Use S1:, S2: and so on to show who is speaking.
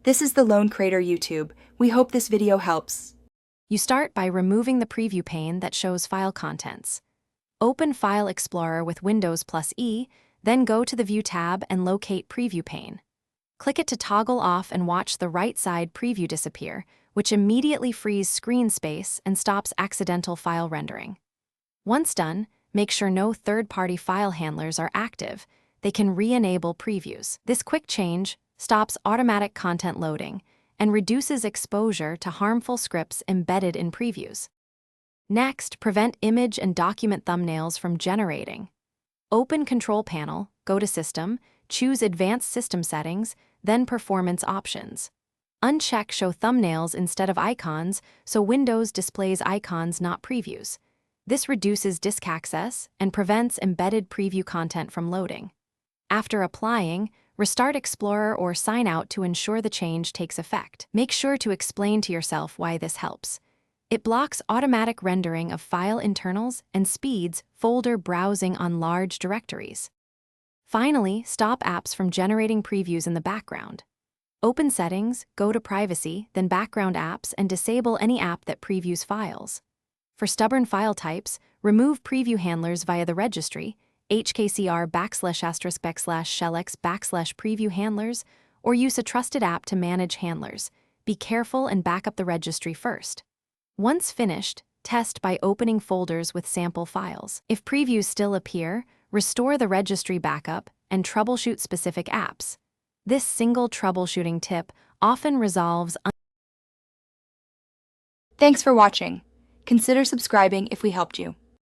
S1: This is the Lone Crater YouTube. We hope this video helps.
S2: You start by removing the preview pane that shows file contents. Open File Explorer with Windows plus E, then go to the View tab and locate Preview pane. Click it to toggle off and watch the right side preview disappear, which immediately frees screen space and stops accidental file rendering. Once done, make sure no third-party file handlers are active. They can re-enable previews. This quick change stops automatic content loading and reduces exposure to harmful scripts embedded in previews. Next, prevent image and document thumbnails from generating. Open Control Panel, go to System, choose Advanced System Settings, then Performance Options. Uncheck Show Thumbnails instead of icons, so Windows displays icons, not previews. This reduces disk access and prevents embedded preview content from loading. After applying, restart Explorer or sign out to ensure the change takes effect. Make sure to explain to yourself why this helps. It blocks automatic rendering of file internals and speeds folder browsing on large directories. Finally, stop apps from generating previews in the background. Open Settings, go to Privacy, then Background Apps, and disable any app that previews files. For stubborn file types, remove preview handlers via the registry, hkcr \**shellx\preview handlers, or use a trusted app to manage handlers. Be careful and back up the registry first. Once finished, test by opening folders with sample files. If previews still appear, restore the registry backup and troubleshoot specific apps. This single troubleshooting tip often resolves.
S1: Thanks for watching. Consider subscribing if we helped you.